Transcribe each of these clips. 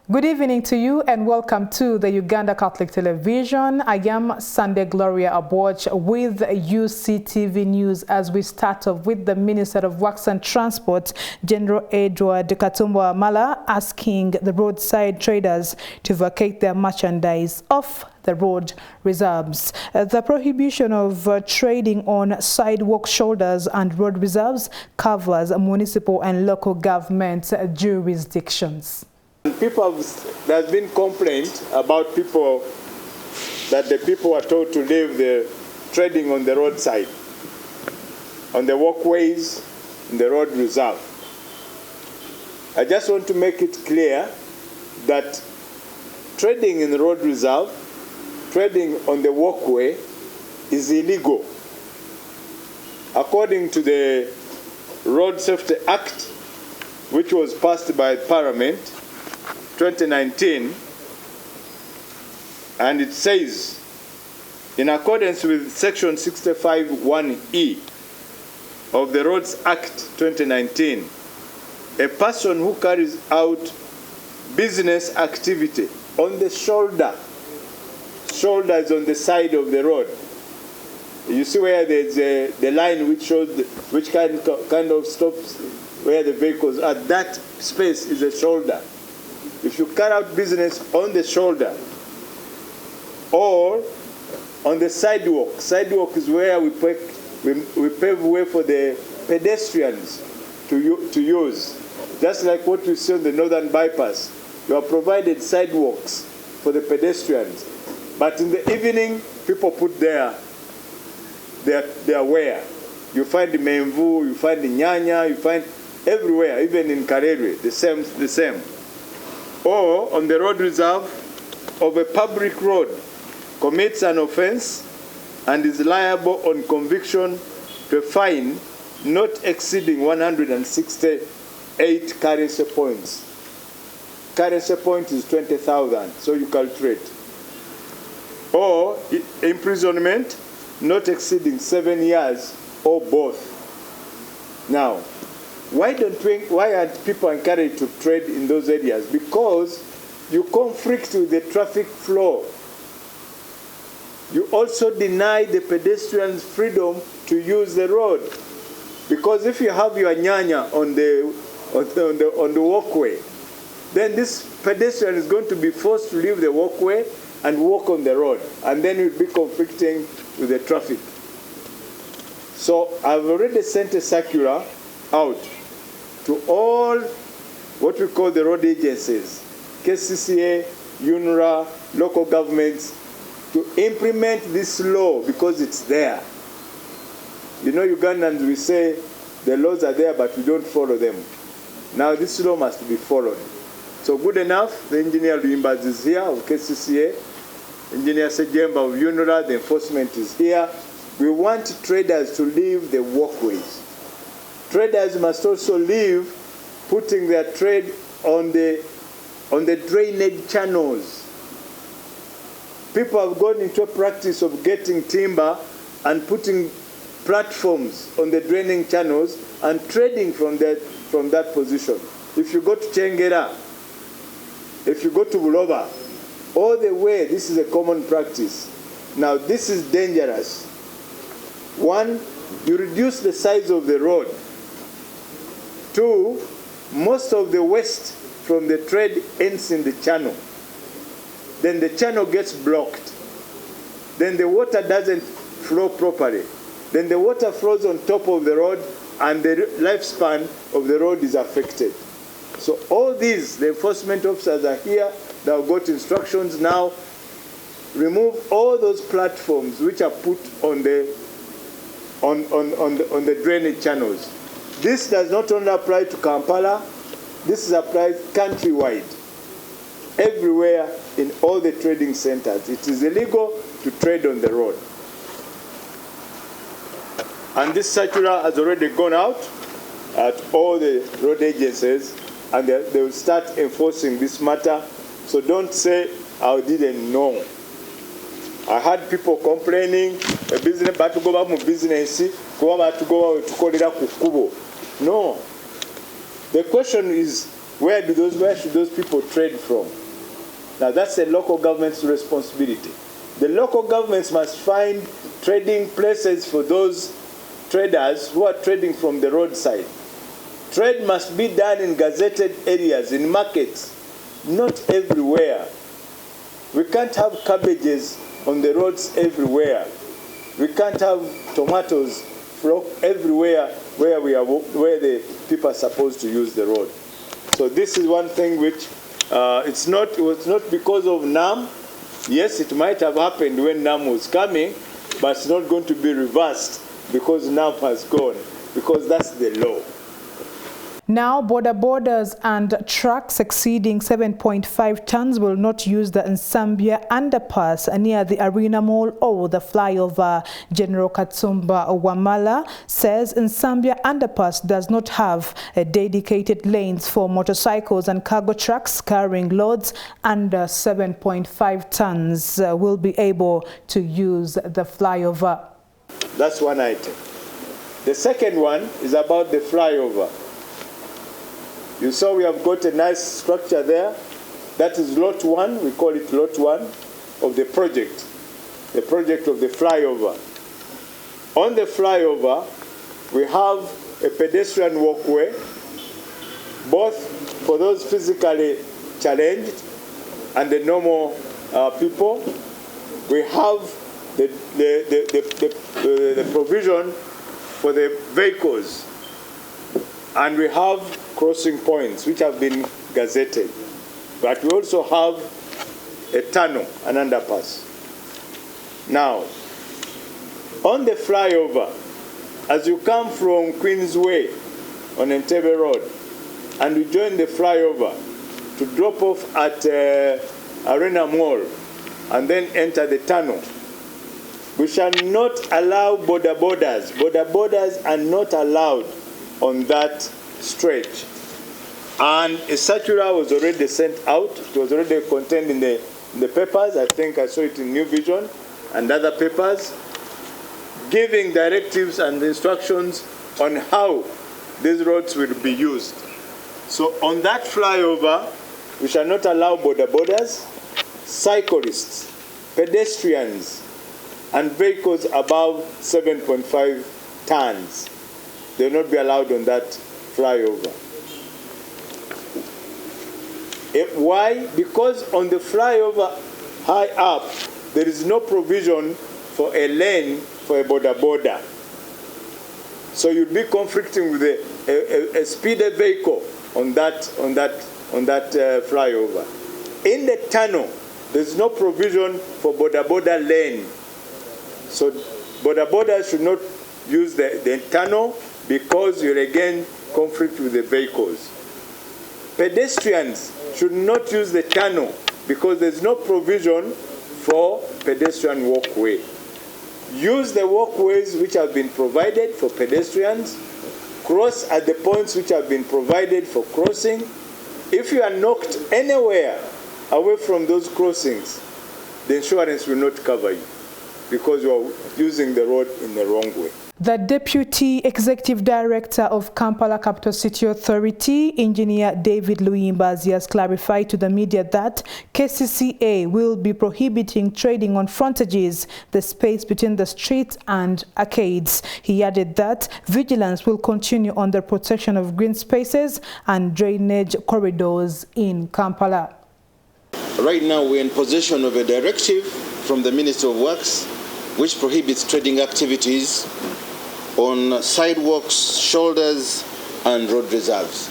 Good evening to you and welcome to the Uganda Catholic Television. I am Sunday Gloria Aboch with Uctv News as we start off with the Minister of Works and Transport, General Edward Katumba Amala, asking the roadside traders to vacate their merchandise off the road reserves. The prohibition of trading on sidewalk shoulders and road reserves covers municipal and local government jurisdictions. There's been complaint about the people are told to leave the trading on the roadside, on the walkways, in the road reserve. I just want to make it clear that trading in the road reserve, trading on the walkway is illegal. According to the Road Safety Act, which was passed by Parliament 2019, and it says, in accordance with Section 65(1)(e) of the Roads Act 2019, a person who carries out business activity on the shoulder is on the side of the road. You see where there's the line which shows which kind of stops where the vehicles are. That space is a shoulder. If you carry out business on the shoulder or on the sidewalk is where we pave way for the pedestrians to use. Just like what you see on the Northern Bypass, you are provided sidewalks for the pedestrians. But in the evening, people put their wear. You find the Memvu, you find the Nyanya, you find everywhere, even in Karere, the same. Or on the road reserve of a public road commits an offense and is liable on conviction to a fine not exceeding 168 currency points. Currency point is 20,000, so you calculate. Or imprisonment not exceeding 7 years or both. Now, why aren't people encouraged to trade in those areas? Because you conflict with the traffic flow. You also deny the pedestrians freedom to use the road. Because if you have your nyanya on the walkway, then this pedestrian is going to be forced to leave the walkway and walk on the road, and then you'll be conflicting with the traffic. So I've already sent a circular out to all what we call the road agencies, KCCA, UNRA, local governments, to implement this law because it's there. You know, Ugandans, we say the laws are there, but we don't follow them. Now this law must be followed. So good enough, the engineer Luimbaz is here of KCCA, engineer Sejemba of UNRA, the enforcement is here. We want traders to leave the walkways. Traders must also leave putting their trade on the drainage channels. People have gone into a practice of getting timber and putting platforms on the draining channels and trading from that position. If you go to Chengera, if you go to Buloba, all the way, this is a common practice. Now, this is dangerous. One, you reduce the size of the road. Two, most of the waste from the trade ends in the channel. Then the channel gets blocked. Then the water doesn't flow properly. Then the water flows on top of the road and the lifespan of the road is affected. So all these, the enforcement officers are here. They have got instructions now. Remove all those platforms which are put on the drainage channels. This does not only apply to Kampala, this is applied countrywide. Everywhere in all the trading centers, it is illegal to trade on the road. And this circular has already gone out at all the road agencies, and they will start enforcing this matter. So don't say, I didn't know. I had people complaining, a business, but to go back to business, go back to go to call it a kukubo. No. The question is, where should those people trade from? Now that's the local government's responsibility. The local governments must find trading places for those traders who are trading from the roadside. Trade must be done in gazetted areas, in markets, not everywhere. We can't have cabbages on the roads everywhere. We can't have tomatoes everywhere where the people are supposed to use the road. So this is one thing which it was not because of NAM. Yes, it might have happened when NAM was coming, but it's not going to be reversed because NAM has gone, because that's the law. Now, borders and trucks exceeding 7.5 tons will not use the Nsambya underpass near the Arena Mall or the flyover. General Katsumba Wamala says Nsambya underpass does not have dedicated lanes for motorcycles, and cargo trucks carrying loads under 7.5 tons will be able to use the flyover. That's one item. The second one is about the flyover. You saw we have got a nice structure there. That is lot one, we call it lot one of the project of the flyover. On the flyover, we have a pedestrian walkway, both for those physically challenged and the normal people. We have the provision for the vehicles, and we have crossing points which have been gazetted. But we also have a tunnel, an underpass. Now, on the flyover, as you come from Queensway on Entebbe Road, and you join the flyover to drop off at Arena Mall and then enter the tunnel, we shall not allow border borders. Border borders are not allowed on that stretch. And a circular was already sent out. It was already contained in the papers. I think I saw it in New Vision and other papers, giving directives and instructions on how these roads will be used. So on that flyover, we shall not allow border borders, cyclists, pedestrians, and vehicles above 7.5 tons. They will not be allowed on that flyover. Why? Because on the flyover high up, there is no provision for a lane for a border. So you'd be conflicting with a speeder vehicle on that flyover. In the tunnel, there's no provision for border lane. So borders should not use the tunnel because you'll again conflict with the vehicles. Pedestrians should not use the tunnel because there's no provision for pedestrian walkway. Use the walkways which have been provided for pedestrians. Cross at the points which have been provided for crossing. If you are knocked anywhere away from those crossings, the insurance will not cover you because you are using the road in the wrong way. The Deputy Executive Director of Kampala Capital City Authority, Engineer David Luyimbazi, has clarified to the media that KCCA will be prohibiting trading on frontages, the space between the streets and arcades. He added that vigilance will continue on the protection of green spaces and drainage corridors in Kampala. Right now we're in possession of a directive from the Minister of Works which prohibits trading activities on sidewalks, shoulders, and road reserves.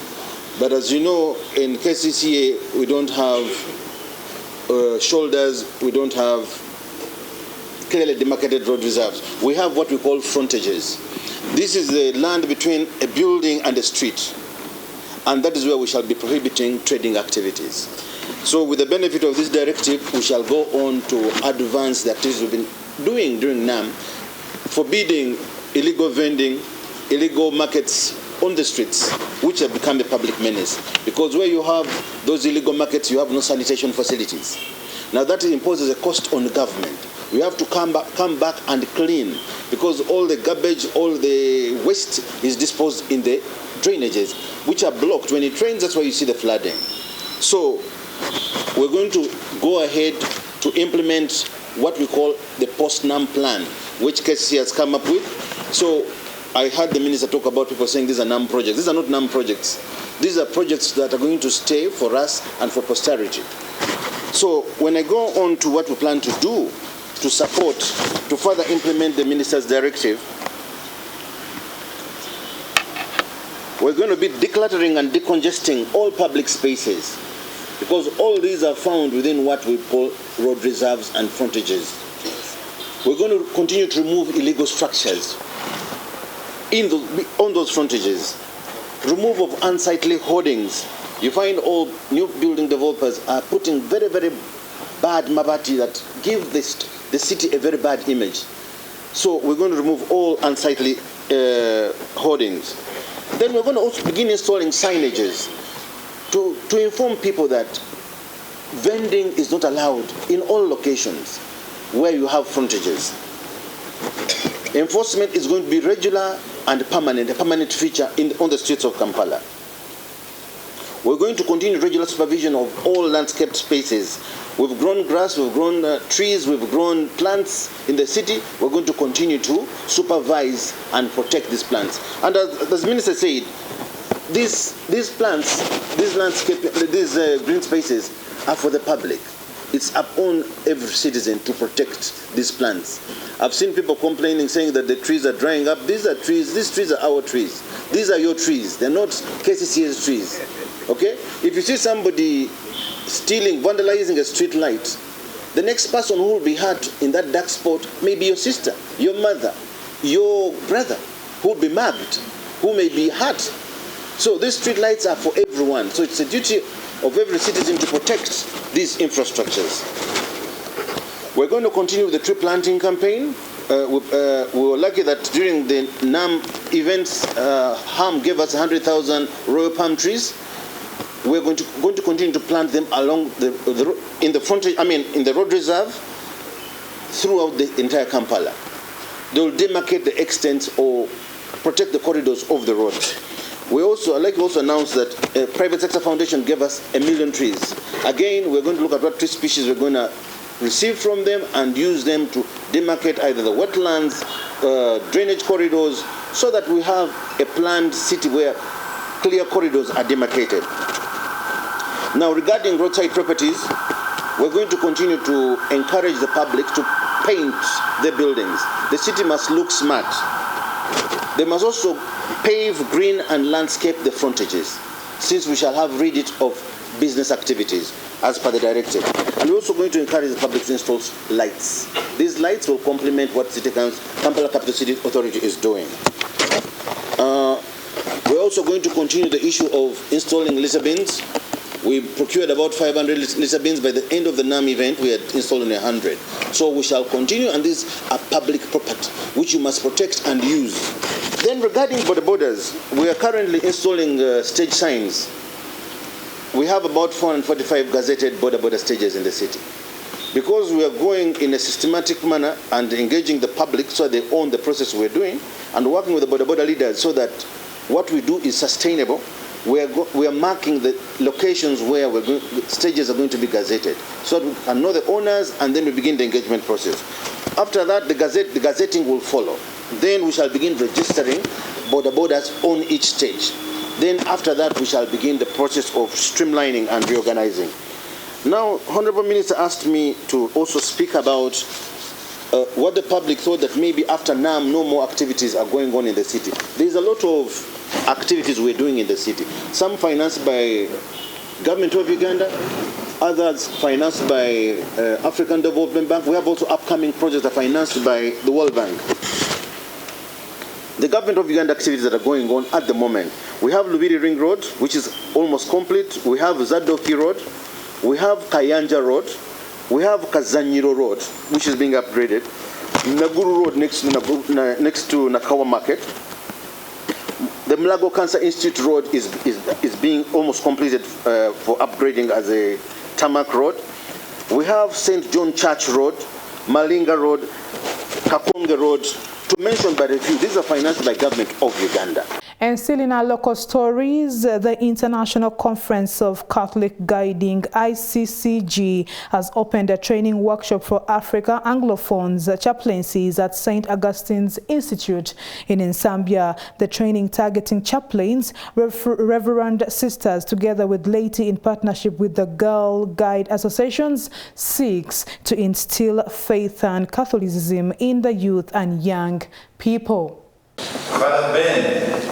But as you know, in KCCA, we don't have shoulders, we don't have clearly demarcated road reserves. We have what we call frontages. This is the land between a building and a street, and that is where we shall be prohibiting trading activities. So with the benefit of this directive, we shall go on to advance the activities we've been doing during NAM, forbidding illegal vending, illegal markets on the streets, which have become a public menace. Because where you have those illegal markets, you have no sanitation facilities. Now that imposes a cost on the government. We have to come back and clean, because all the garbage, all the waste is disposed in the drainages, which are blocked. When it rains, that's why you see the flooding. So we're going to go ahead to implement what we call the post-NAM plan, which KCC has come up with. So I heard the minister talk about people saying these are NAM projects. These are not NAM projects. These are projects that are going to stay for us and for posterity. So when I go on to what we plan to do to support, to further implement the minister's directive, we're going to be decluttering and decongesting all public spaces, because all these are found within what we call road reserves and frontages. We're going to continue to remove illegal structures on those frontages. Remove of unsightly hoardings. You find all new building developers are putting very, very bad mabati that give the city a very bad image. So we're going to remove all unsightly hoardings. Then we're going to also begin installing signages to inform people that vending is not allowed in all locations where you have frontages. Enforcement is going to be regular and permanent, a permanent feature on the streets of Kampala. We're going to continue regular supervision of all landscaped spaces. We've grown grass, we've grown trees, we've grown plants in the city. We're going to continue to supervise and protect these plants. And as the minister said, these plants, these landscape, these green spaces are for the public. It's upon every citizen to protect these plants. I've seen people complaining, saying that the trees are drying up. These trees are our trees. These are your trees. They're not KCC's trees. Okay? If you see somebody stealing, vandalizing a street light, the next person who will be hurt in that dark spot may be your sister, your mother, your brother, who will be mugged, who may be hurt. So these street lights are for everyone. So it's a duty of every citizen to protect these infrastructures. We're going to continue with the tree planting campaign. We were lucky that during the NAM events, HAM gave us 100,000 royal palm trees. We're going to continue to plant them along in the road reserve throughout the entire Kampala. They will demarcate the extent or protect the corridors of the road. I'd like to also announce that private sector foundation gave us 1 million trees. Again, we're going to look at what tree species we're going to receive from them and use them to demarcate either the wetlands, drainage corridors, so that we have a planned city where clear corridors are demarcated. Now, regarding roadside properties, we're going to continue to encourage the public to paint their buildings. The city must look smart. They must also pave, green, and landscape the frontages, since we shall have rid it of business activities as per the directive. And we're also going to encourage the public to install lights. These lights will complement what Kampala Capital City Authority is doing. We're also going to continue the issue of installing litter bins. We procured about 500 litter bins. By the end of the NAM event, we had installed 100. So we shall continue, and these are public property, which you must protect and use. Then regarding border borders, we are currently installing stage signs. We have about 445 gazetted border stages in the city. Because we are going in a systematic manner and engaging the public so they own the process we're doing, and working with the border leaders so that what we do is sustainable, we are marking the locations where stages are going to be gazetted, so that we can know the owners, and then we begin the engagement process. After that, the gazetting will follow. Then we shall begin registering borders on each stage. Then after that, we shall begin the process of streamlining and reorganizing. Now, Honorable Minister asked me to also speak about what the public thought that maybe after NAM, no more activities are going on in the city. There's a lot of activities we're doing in the city. Some financed by Government of Uganda, others financed by African Development Bank. We have also upcoming projects that are financed by the World Bank. The Government of Uganda activities that are going on at the moment. We have Lubiri Ring Road, which is almost complete. We have Zadoki Road. We have Kayanja Road. We have Kazanyiro Road, which is being upgraded. Naguru Road next to Nakawa Market. The Mlago Cancer Institute Road is being almost completed for upgrading as a tarmac road. We have St. John Church Road, Malinga Road, Kakonge Road, to mention but a few. These are financed by Government of Uganda. And still in our local stories, the International Conference of Catholic Guiding, ICCG, has opened a training workshop for Africa Anglophones chaplaincies at St. Augustine's Institute in Zambia. The training targeting chaplains, Reverend Sisters, together with laity in partnership with the Girl Guide Associations, seeks to instill faith and Catholicism in the youth and young people. Father Ben,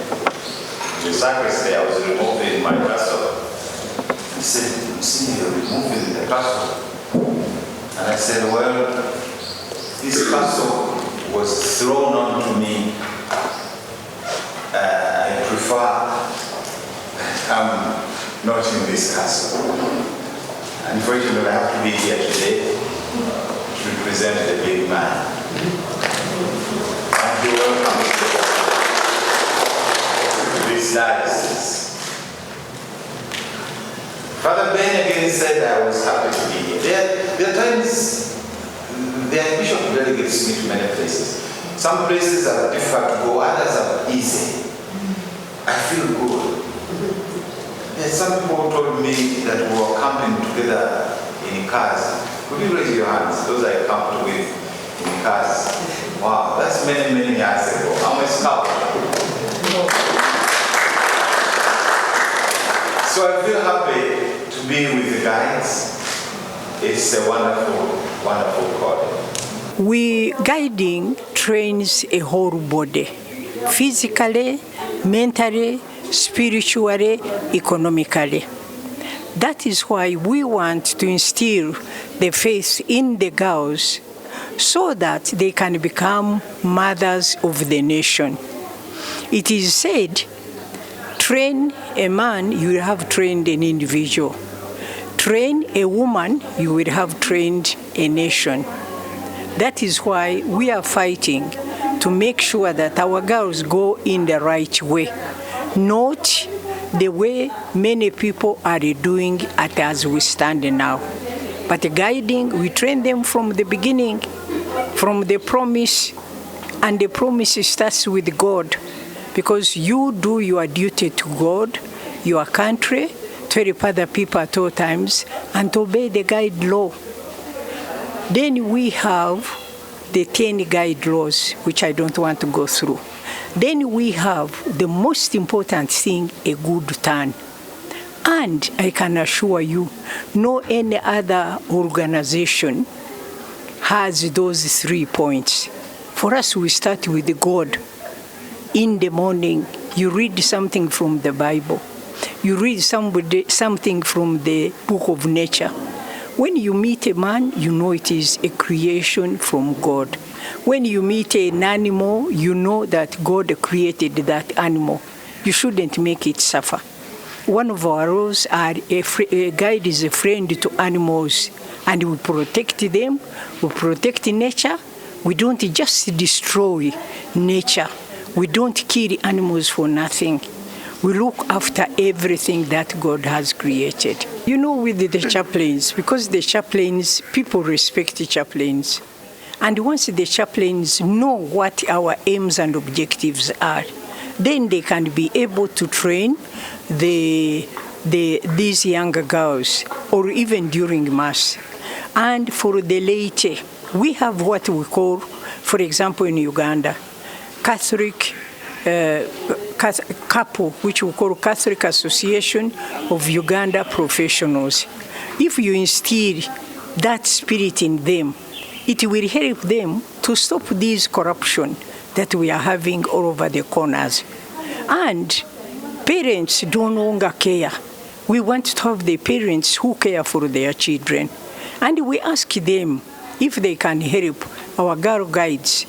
the sacristy, I was removing my castle. He said, "See, you're removing the castle." And I said, "Well, this castle was thrown onto me. I prefer I'm not in this castle. Unfortunately, I have to be here today to represent the big man." And you welcome to this diocese. Father Ben again said I was happy to be here. There are times the Bishop delegates me to many places. Some places are difficult to go, others are easy. I feel good. Yes, some people told me that we were camping together in cars. Could you raise your hands? Those I camped with in cars. Wow, that's many, many years ago. I'm a scout. So I feel happy to be with the guides. It's a wonderful, wonderful calling. Guiding trains a whole body, physically, mentally, spiritually, economically. That is why we want to instill the faith in the girls so that they can become mothers of the nation. It is said, train a man, you will have trained an individual. Train a woman, you will have trained a nation. That is why we are fighting to make sure that our girls go in the right way, not the way many people are doing it as we stand now. But guiding, we train them from the beginning, from the promise, and the promise starts with God, because you do your duty to God, your country, to help other people at all times, and to obey the guide law. Then we have the 10 guide laws, which I don't want to go through. Then we have the most important thing, a good turn. And I can assure you, no any other organization has those 3 points. For us, we start with God. In the morning, you read something from the Bible. You read something from the book of nature. When you meet a man, you know it is a creation from God. When you meet an animal, you know that God created that animal. You shouldn't make it suffer. One of our rules are a guide is a friend to animals, and we protect them, we protect nature. We don't just destroy nature. We don't kill animals for nothing. We look after everything that God has created. You know, with the chaplains, because the chaplains, people respect the chaplains. And once the chaplains know what our aims and objectives are, then they can be able to train these younger girls, or even during Mass. And for the laity, we have what we call, for example, in Uganda, Catholic couple, which we call Catholic Association of Uganda Professionals. If you instill that spirit in them, it will help them to stop this corruption that we are having all over the corners. And parents don't longer care. We want to have the parents who care for their children. And we ask them if they can help our girl guides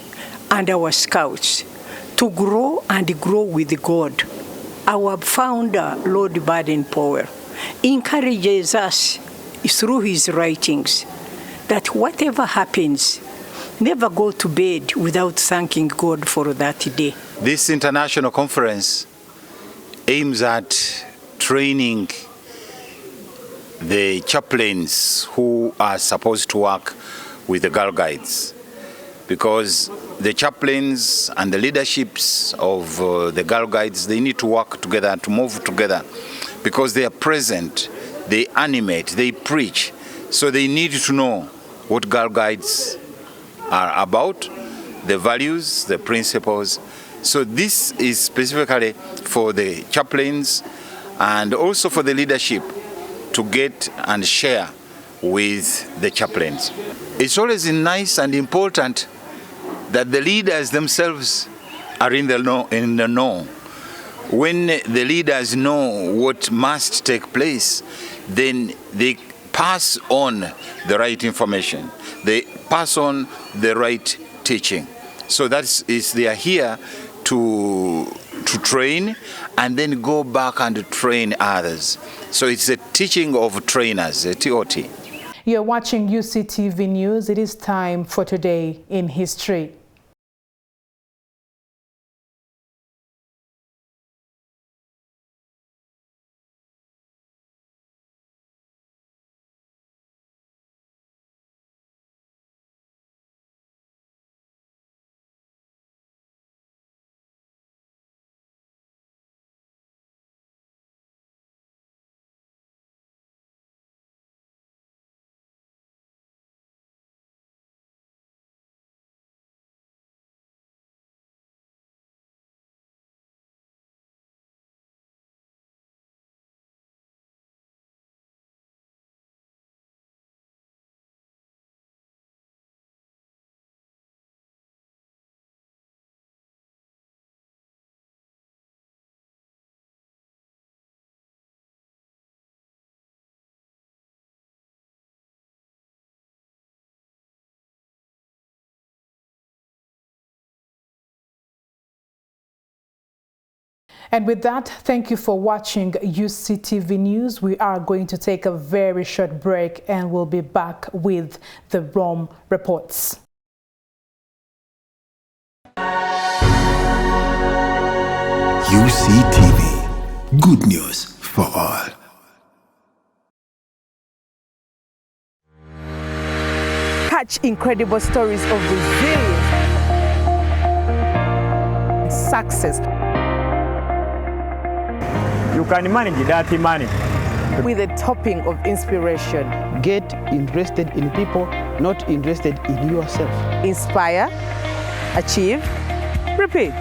and our scouts to grow and grow with God. Our founder, Lord Baden-Powell, encourages us through his writings that whatever happens, never go to bed without thanking God for that day. This international conference aims at training the chaplains who are supposed to work with the girl guides, because the chaplains and the leaderships of the Girl Guides, they need to work together, to move together, because they are present, they animate, they preach. So they need to know what Girl Guides are about, the values, the principles. So this is specifically for the chaplains and also for the leadership to get and share with the chaplains. It's always nice and important that the leaders themselves are in the know. When the leaders know what must take place, then they pass on the right information. They pass on the right teaching. So they are here to train and then go back and train others. So it's a teaching of trainers, a TOT. You're watching UCTV News. It is time for Today in History. And with that, thank you for watching UCTV News. We are going to take a very short break and we'll be back with the Rome reports. UCTV, good news for all. Catch incredible stories of resilience and success. You can manage dirty money with a topping of inspiration. Get interested in people, not interested in yourself. Inspire, achieve, repeat.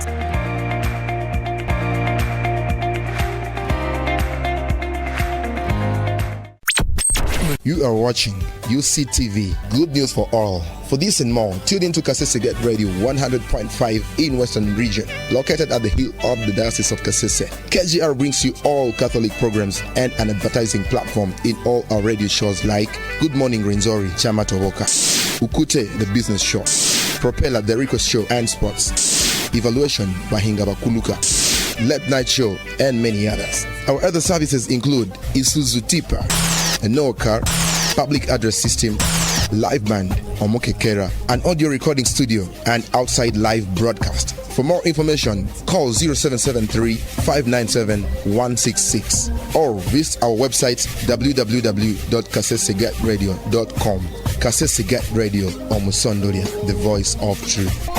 You are watching UCTV, good news for all. For this and more, tune in to Kasese Get Radio 100.5 in Western Region, located at the hill of the Diocese of Kasese. KGR brings you all Catholic programs and an advertising platform in all our radio shows like Good Morning Renzori, Chama Towoka, Ukute, the business show, Propeller, the Rico show and sports, Evaluation, Bahinga Bakuluka, Late Night Show, and many others. Our other services include Isuzu Tipa, a no car, public address system, live band, Omokekera, an audio recording studio, and outside live broadcast. For more information, call 0773 597 166 or visit our website www.kasesegatradio.com. Kasesegat Radio, Omusondoria, the voice of truth.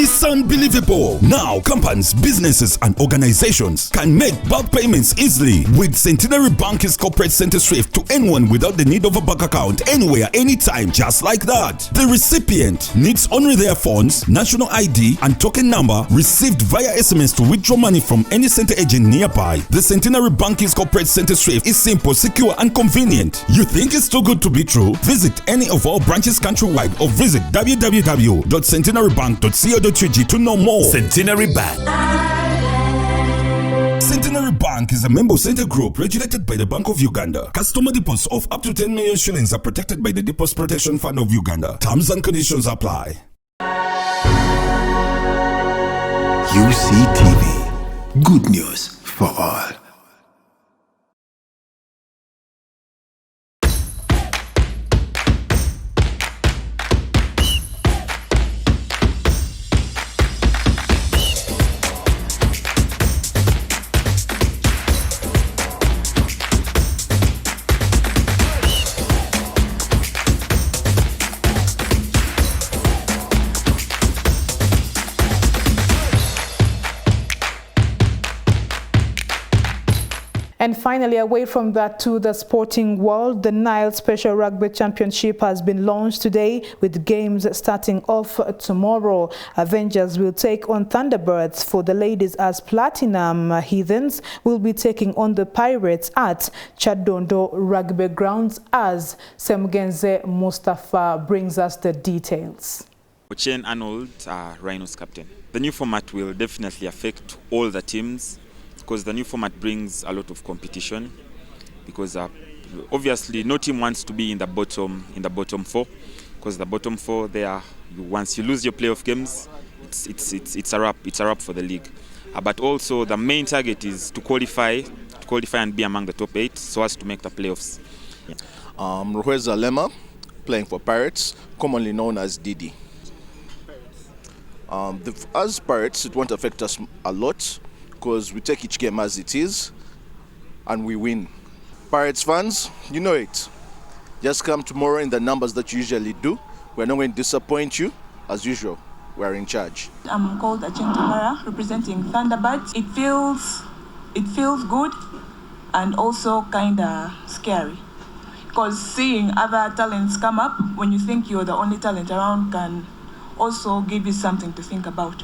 It's unbelievable. Now, companies, businesses, and organizations can make bulk payments easily with Centenary Bank's corporate center SWIFT to anyone without the need of a bank account, anywhere, anytime, just like that. The recipient needs only their phones, national ID, and token number received via SMS to withdraw money from any center agent nearby. The Centenary Bank's corporate center SWIFT is simple, secure, and convenient. You think it's too good to be true? Visit any of our branches countrywide or visit www.centenarybank.co.uk to know more. Centenary Bank. Centenary Bank is a member center group regulated by the Bank of Uganda. Customer deposits of up to 10 million shillings are protected by the Deposit Protection Fund of Uganda. Terms and conditions apply. UCTV, good news for all. And finally, away from that to the sporting world, the Nile Special Rugby Championship has been launched today with games starting off tomorrow. Avengers will take on Thunderbirds for the ladies, as Platinum Heathens will be taking on the Pirates at Chadondo Rugby Grounds, as Semgenze Mustafa brings us the details. Ochen Arnold, Rhinos captain. The new format will definitely affect all the teams, because the new format brings a lot of competition, because obviously no team wants to be in the bottom four, because the bottom four there, once you lose your playoff games, it's a wrap for the league. But also the main target is to qualify and be among the top 8 so as to make the playoffs. Ruheza Lema, playing for Pirates, commonly known as Didi. As Pirates, it won't affect us a lot, because we take each game as it is and we win. Pirates fans, you know it. Just come tomorrow in the numbers that you usually do. We're not going to disappoint you. As usual, we're in charge. I'm called Acheng Tamara, representing Thunderbirds. It feels good and also kind of scary, because seeing other talents come up when you think you're the only talent around can also give you something to think about.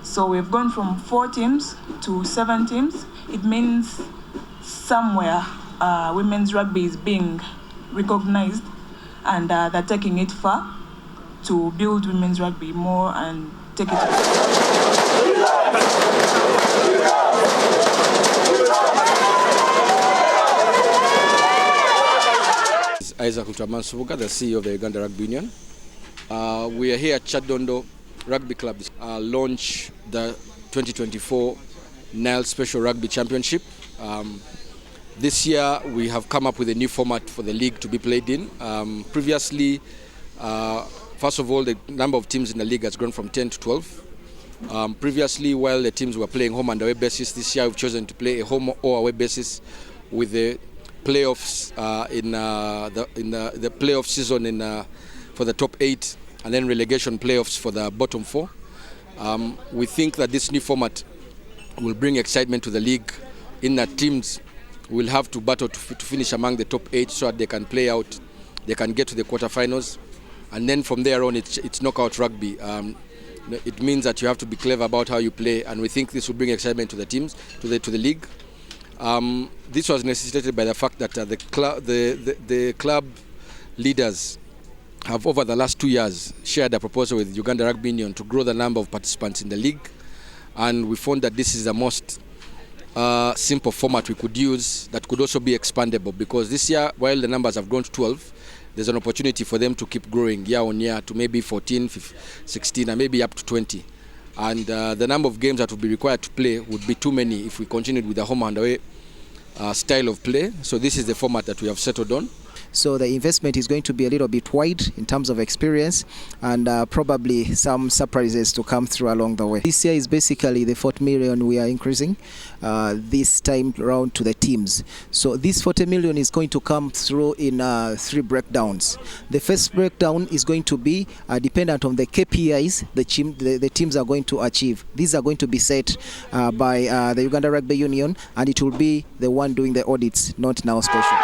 So we've gone from 4 teams to 7 teams. It means somewhere women's rugby is being recognized, and they're taking it far to build women's rugby more and take it. Isaac Ultraman Subuga, the CEO of the Uganda Rugby Union. We are here at Chadondo Rugby Club launch the 2024 Nile Special Rugby Championship. This year we have come up with a new format for the league to be played in. Previously, first of all, the number of teams in the league has grown from 10 to 12. Previously, while the teams were playing home and away basis, this year we've chosen to play a home or away basis, with the playoffs in the playoff season for the top 8, and then relegation playoffs for the bottom 4. We think that this new format will bring excitement to the league, in that teams will have to battle to finish among the top 8 so that they can play out, they can get to the quarterfinals, and then from there on it's knockout rugby. It means that you have to be clever about how you play, and we think this will bring excitement to the teams, to the league. This was necessitated by the fact that the club leaders have, over the last 2 years, shared a proposal with Uganda Rugby Union to grow the number of participants in the league, and we found that this is the most simple format we could use that could also be expandable, because this year, while the numbers have grown to 12, there's an opportunity for them to keep growing year on year to maybe 14, 15, 16, and maybe up to 20. And the number of games that would be required to play would be too many if we continued with the home and away style of play. So this is the format that we have settled on. So the investment is going to be a little bit wide in terms of experience, and probably some surprises to come through along the way. This year is basically the 40 million we are increasing this time around to the teams. So this 40 million is going to come through in 3 breakdowns. The first breakdown is going to be dependent on the KPIs the teams are going to achieve. These are going to be set by the Uganda Rugby Union, and it will be the one doing the audits, not Now Special.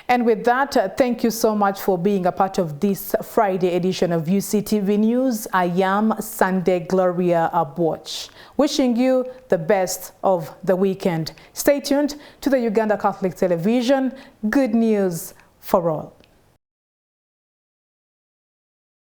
And with that, thank you so much for being a part of this Friday edition of UCTV News. I am Sunday Gloria Aboch, wishing you the best of the weekend. Stay tuned to the Uganda Catholic Television. Good news for all.